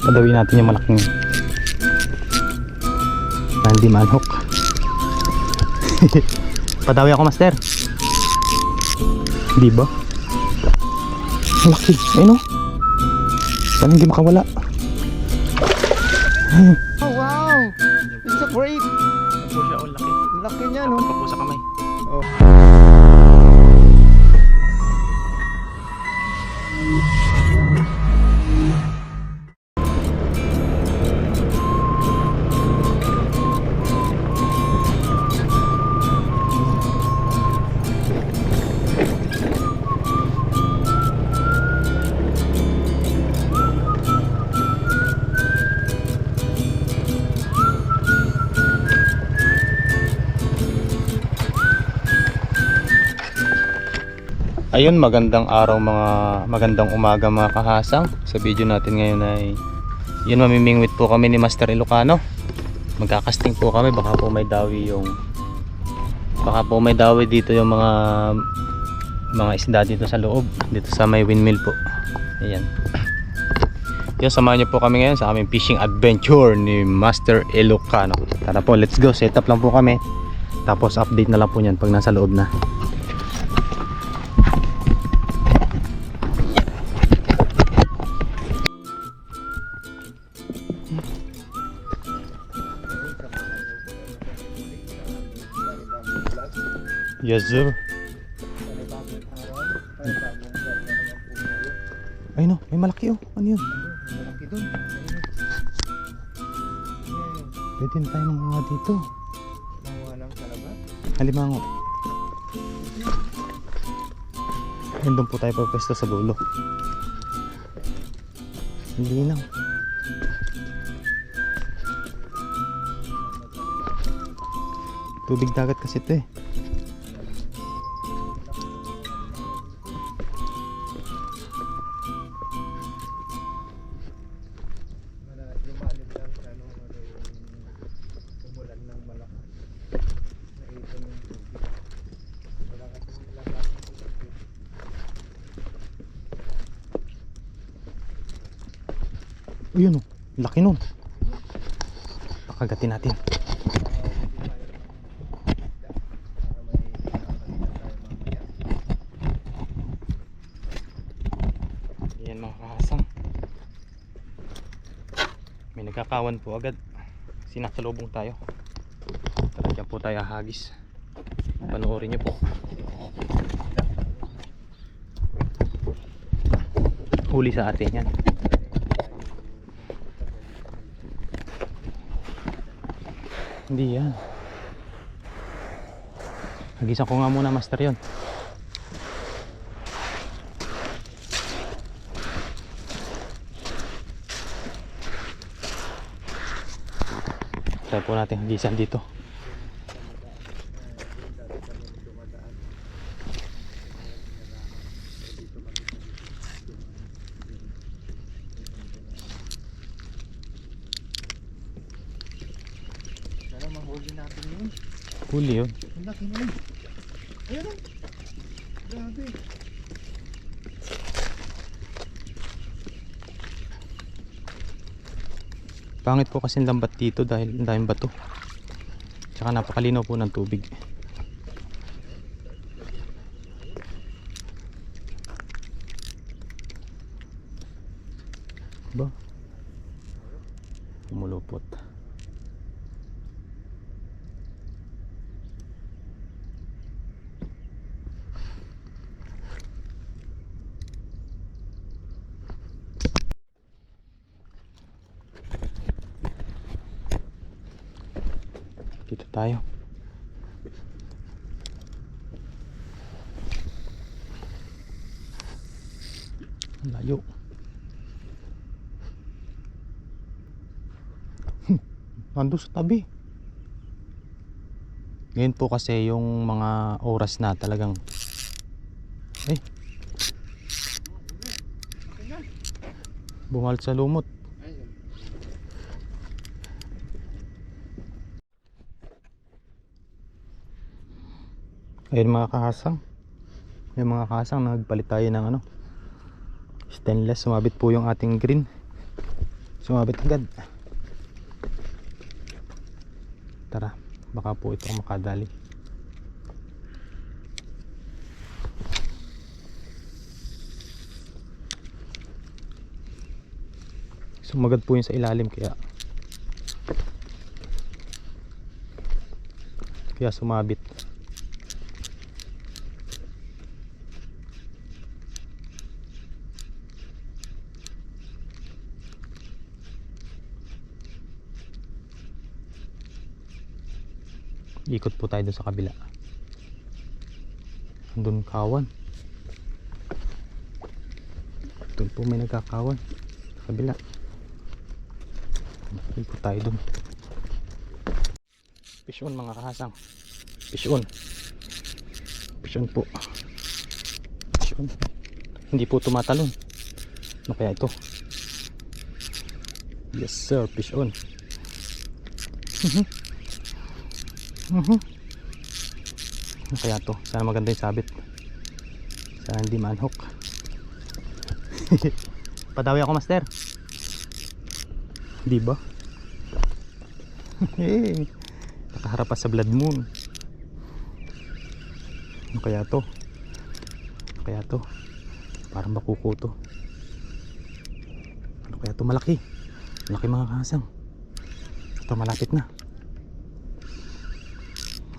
Padawin natin yung malaking hindi manhok. Padawi ako, master. Di ba? Malaki. Ayun o. Sana hindi makawala. Oh wow! It's a great! Ito po siya, laki. Laki niya, no? Dapat pa po sa kamay. Oh. Ayun, magandang araw, magandang umaga mga kahasang. Sa video natin ngayon ay yun, mamimingwit po kami ni Master Ilocano. Magkakasting po kami, baka po may dawi dito yung mga isda dito sa loob, dito sa may windmill po. Ayan. Yun, samahan niyo po kami ngayon sa aming fishing adventure ni Master Ilocano. Tara po, let's go. Set up lang po kami. Tapos update na lang po niyan pag nasa loob na. Yes sir. Ay no, may malaki oh. Ano yun? Malaki doon. Pwede na tayo mga dito. Mga ng kalabat. Halimango. Ayun, doon po tayo pagpwesto sa dulo. Linaw. Tubig dagat kasi ito eh. Lumalim lang sa yung umulan ng malakas. Naipon yung tubig. Wala kasing lakas ng tubig. Ayun oh, laki nun. Pakagatin natin. Yan mga kahasang. May nagkakawan po agad. Sinasalubong tayo. Tara, dyan po tayo hagis. Panoorin nyo po. Huli sa atin yan. Hindi yan. Hagisan ko nga muna, master, yon. Try po natin hagisan dito. Sana mahuli natin yun. Huli yun. Ang laki na yun. Ayun o. Grabe. Pangit po kasi lambat dito dahil ang daming bato. Tsaka napakalinaw po ng tubig. Ba? Umulupot. Dito tayo. Ang layo. Nandun sa tabi. Ngayon po kasi yung mga oras na talagang bumalat sa lumot. Ayun mga kahasang. Yung mga kahasang, nagpalit tayo ng stainless. Sumabit po yung ating green. Sumabit agad. Tara, baka po ito ang makadali. Sumagad po yun sa ilalim kaya sumabit. Ikot po tayo doon sa kabila. Doon kawan. Doon po may nagkakawan sa kabila. Ikot po tayo doon. Fish on mga kahasang. Fish on. Fish on po. Fish on. Hindi po tumatalon. Ano kaya ito? Yes sir, fish on. Ano kaya to? Sana maganda yung sabit. Sana hindi manhook. Padawi ako master. Di ba? Hey, nakaharap pa sa blood moon. Ano kaya to? Ano kaya to? Parang bakuko to. Ano kaya to? Malaki. Malaki mga kahasang. Ito malapit na.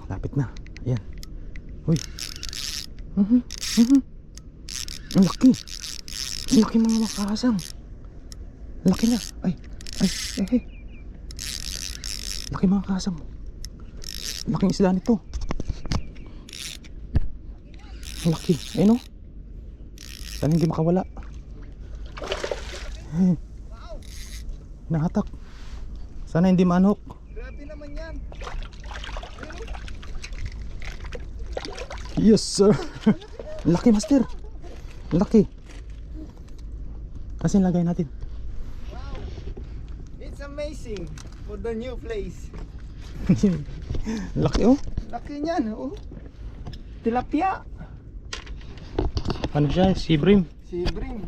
Lapit na. Ayan. Uy. Ang laki. Ang laki mga makakasang. Ang laki na. Ay. Laki mga kasang. Laking isda nito. Ang laki. Ayun o. Sana hindi makawala. Nahatak. Sana hindi manhook. Grabe naman yan. Yes sir. Laki master. Laki. Kasi lagay natin. Wow. It's amazing for the new place. Laki oh. Laki niyan, oh. Tilapia. Ano siya? Sea bream. Si Brim.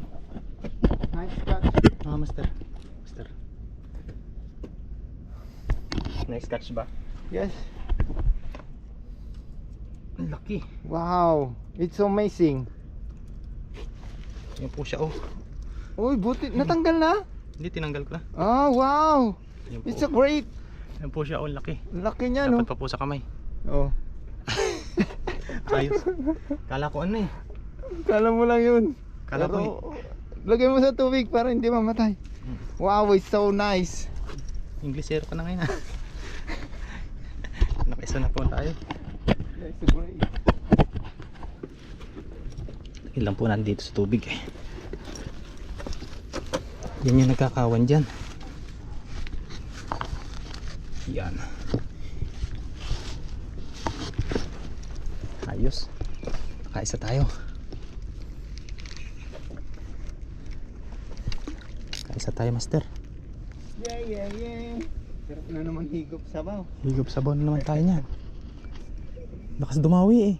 Nice catch. Master. Master. Nice catch ba? Yes. Ang laki. Wow. It's amazing. Yan po siya oh. Uy, buti. Natanggal na? Hindi tinanggal ko na. Ah, wow. Yan po. It's a great. Yan po siya oh. Laki. Laki niya, no? Dapat pa po sa kamay. Oh. Ayos. Kala ko ano eh. Kala mo lang yun. Kala ko eh. Lagay mo sa tubig para hindi mamatay. Wow, it's so nice. Inglesero ka na ngayon ah. Nakaisa na po tayo. It's great. Ilan po nandito sa tubig eh. Yan yung nagkakawan dyan. Yan. Ayos. Nakaisa tayo. Nakaisa tayo master. Yeah. Sarap na naman higop sabaw. Higop sabaw na naman tayo niyan. Lakas dumawi eh.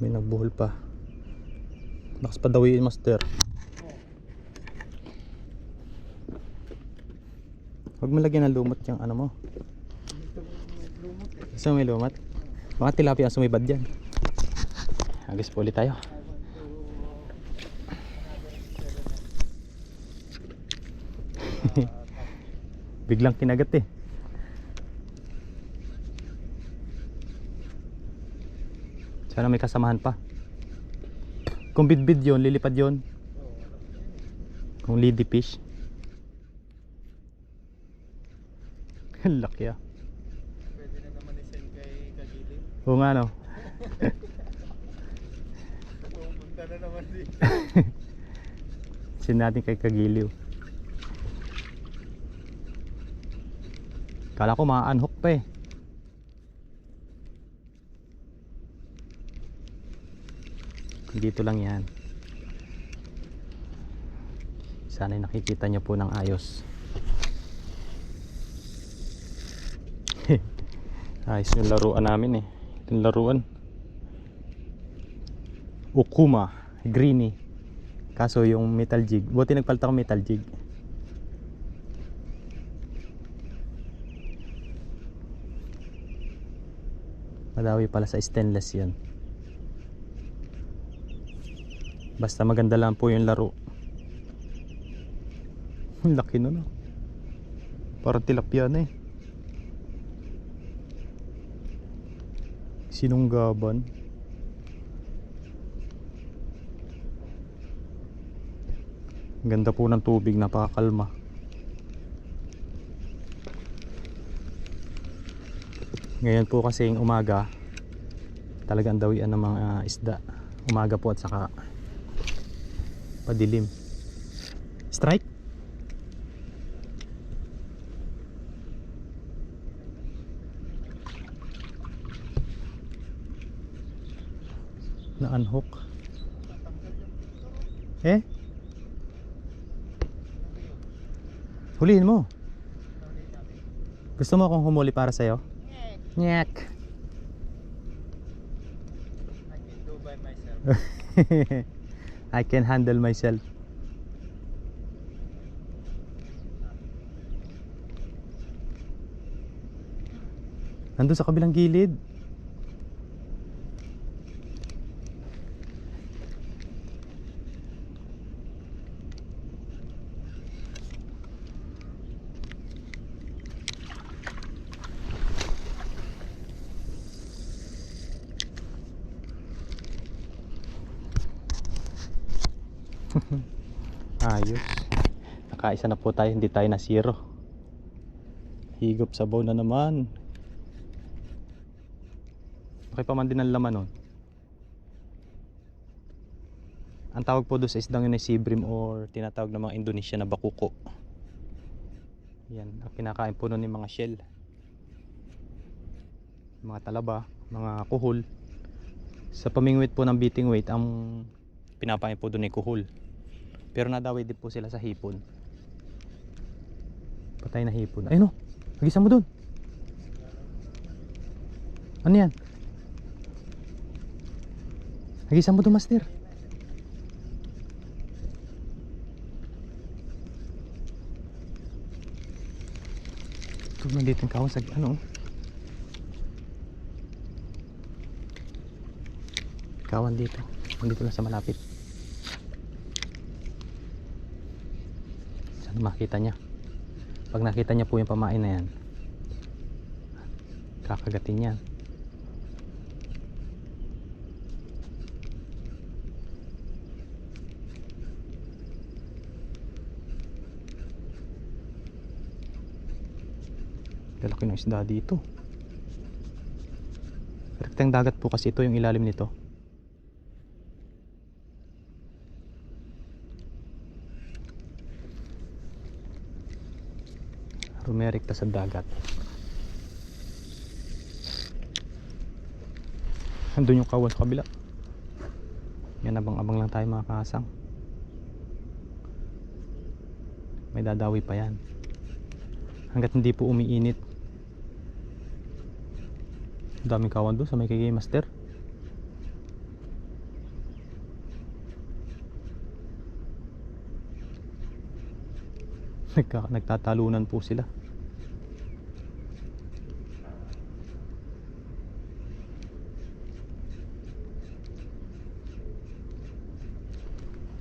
May nagbuhol pa. Lakas pa dawiin master. Huwag mo lagyan ng lumot yung ano mo. Gusto mo may lumot? Mga tilapia ang sumibad dyan. Agos po ulit tayo. Biglang kinagat eh. Sana may kasamahan pa. Kung bidbid yun, lilipad yun. Kung lady fish. Laki ah. Pwede na naman isend kay Kagili. Oo nga no. Pumunta na naman dito. Sin natin kay Kagiliw. Kala ko ma-unhook pa eh. Dito lang yan. Sana'y nakikita nyo po ng ayos. Ayos yung laruan namin eh. Yung laruan Okuma Greeny Kaso yung metal jig, buti nagpalit ako metal jig. Madawi pala sa stainless yan. Basta maganda lang po yung laro. Ang laki nun, oh. Parang tilapia na eh. Sinunggaban. Ang ganda po ng tubig, napakakalma. Ngayon po kasing umaga, talagang dawian ng mga isda. Umaga po at saka padilim. Strike? Na-unhook. Eh? Huliin mo. Gusto mo akong humuli para sa'yo? Nyek. I can do by myself. I can handle myself. Nandun sa kabilang gilid. Ayos. Nakaisa na po tayo, hindi tayo na zero. Higop sabaw na naman. Okay pa man din ang laman nun. Ang tawag po doon sa isdang yun ay sibrim or tinatawag ng mga Indonesia na bakuko. Yan, ang kinakain po nun yung mga shell. Mga talaba, mga kuhol. Sa pamingwit po ng beating weight, ang pinapain po doon ay kuhol. Pero nadaway din po sila sa hipon. Patay na hipon. Ayun o, nagisa mo doon. Ano yan? Nagisa mo doon, master. Ito, nandito yung kawan sa ano. Kawan dito. Nandito lang sa malapit. Saan makita niya? Pag nakita niya po yung pamain na yan, kakagatin niya. Lalaki ng isda dito. Rektang dagat po kasi ito, yung ilalim nito. Rumerekta sa dagat. Andun yung kawan sa kabila. Yan, abang-abang lang tayo mga kasang. May dadawi pa yan. Hanggat hindi po umiinit. Daming kawan doon sa may kay master. Nagtatalunan po sila.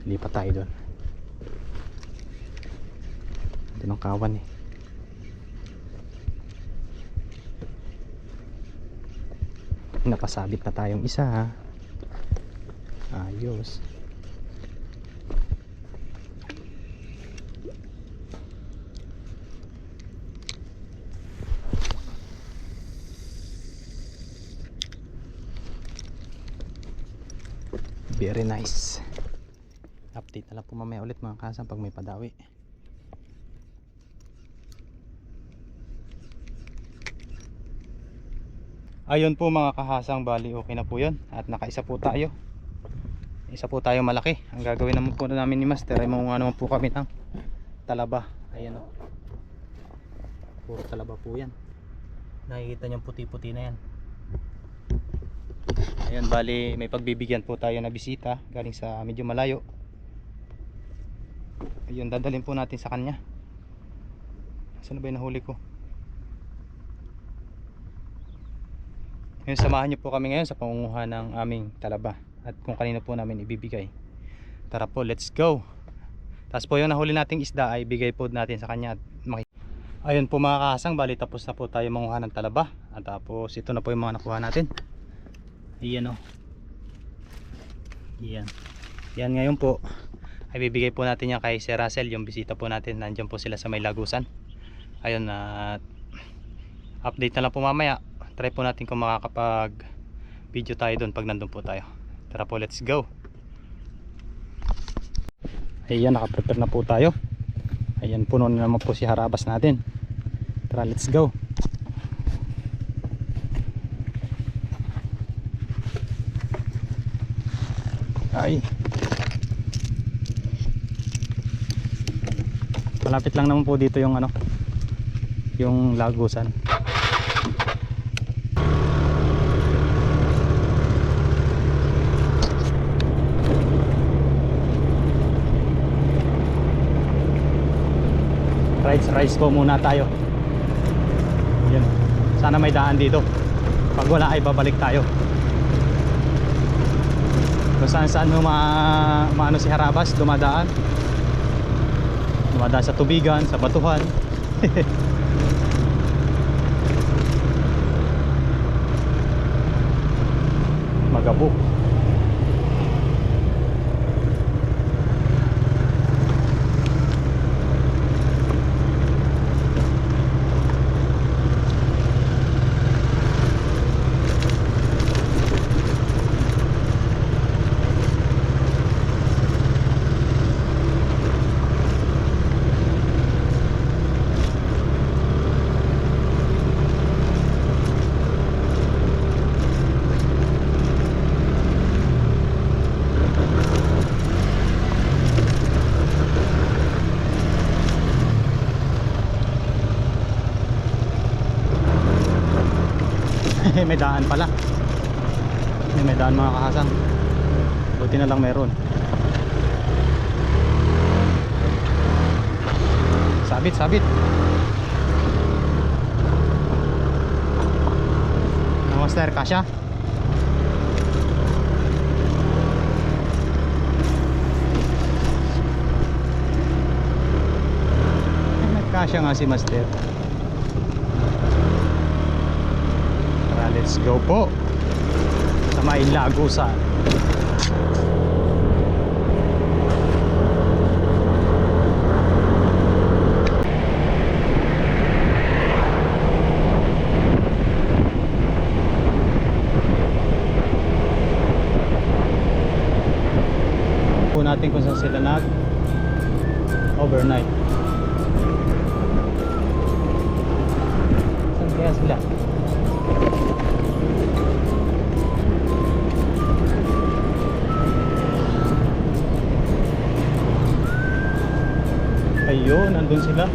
Lipat tayo doon. Ito ng kawan eh. Napasabit na tayong isa ha. Ayos. Very nice. Update na lang po mamaya ulit mga kasang pag may padawi. Ayun po mga kahasang, bali okay na po yun. At nakaisa po tayo. Isa po tayo malaki. Ang gagawin naman po namin ni master ay mga naman po kami ng talaba. Ayan o. Puro talaba po yan. Nakikita nyo puti-puti na yan. Ayan, bali may pagbibigyan po tayo na bisita galing sa medyo malayo. Ayun, dadalhin po natin sa kanya. Saan na ba yung nahuli ko? Ngayon, samahan niyo po kami ngayon sa pangunguha ng aming talaba at kung kanino po namin ibibigay. Tara po, let's go. Tapos po yung nahuli nating isda ay bigay po natin sa kanya at ayun po mga kahasang, bali tapos na po tayo manguha ng talaba. At tapos ito na po yung mga nakuha natin. Ayan o. Yan. Yan ngayon po ay bibigay po natin yan kay Sir Russell, yung bisita po natin. Nandiyan po sila sa may Lagusan. Ayun, at update na lang po mamaya. Try po natin kung makakapag video tayo doon pag nandun po tayo. Tara po, let's go. Ayan, nakaprepare na po tayo. Ayan, puno na naman po si harabas natin. Tara, let's go. Ay, malapit lang naman po dito yung ano, yung Lagusan. Rides po muna tayo. Yan. Sana may daan dito. Pag wala ay babalik tayo. Kung saan mo maano si harabas, dumadaan sa tubigan, sa batuhan. Magabok. May daan pala. May daan mga kahasang. Buti na lang meron. Sabit. Master, kasya? Nagkasya nga si Master. Let's go po sa may Lagusan. Po natin kung saan sila nag overnight. Saan kaya sila? Ayun, nandun sila.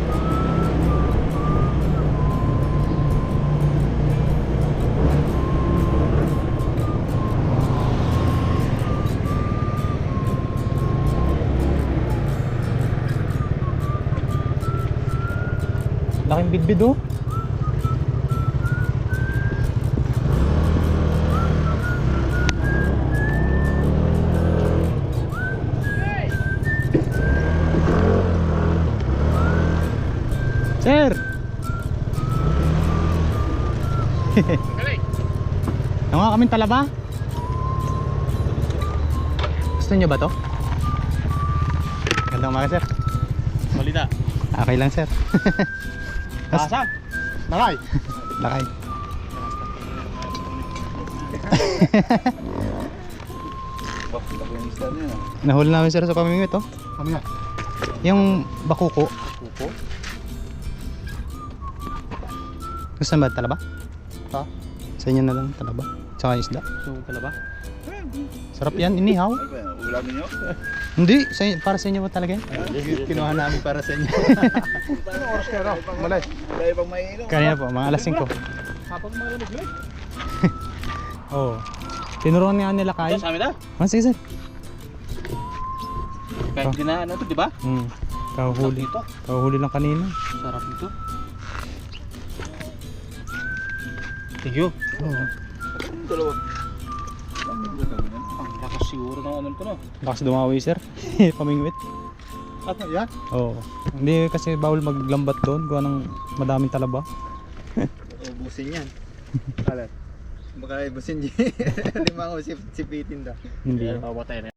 Laking bidbid oh. Sir! Nanguha kaming talaba? Gusto nyo ba to? Gandang umaga, sir. Malita. Okay lang, sir. Pasang. Nakay. Lakay. Nahuli namin, sir, sa pamimingwit oh. Kami nga. Yung bakuko. Kuko. Gusto nyo ba talaba? Ha? Sa inyo na lang talaba. Tsaka isda. Gusto mo talaba? Sarap yan, inihaw. Ano ba yan? Ulam ninyo? Hindi, para sa inyo ba talaga yan? Kinuha namin para sa inyo. Ano oras kayo raw? Malay. Dahil pang mainom. Kanina po, mga alas 5. Kapag marinig mo Oo. Tinuruan nga nila kayo. sa amin na? Sige, sir. Kahit di na ano to, di ba? Kahuhuli. Ito. Kahuhuli lang kanina. Sarap nito. Thank you. Oo. Dalawa. Ang lakas siguro ng ano to, no? Lakas dumawi sir. Pamingwit. At yan? Oo. Hindi kasi bawal maglambat doon. Gawa ng madaming talaba. Ubusin yan. Alat. Baka ibusin niya. Lima ko sipitin daw. Hindi. Pawatay na.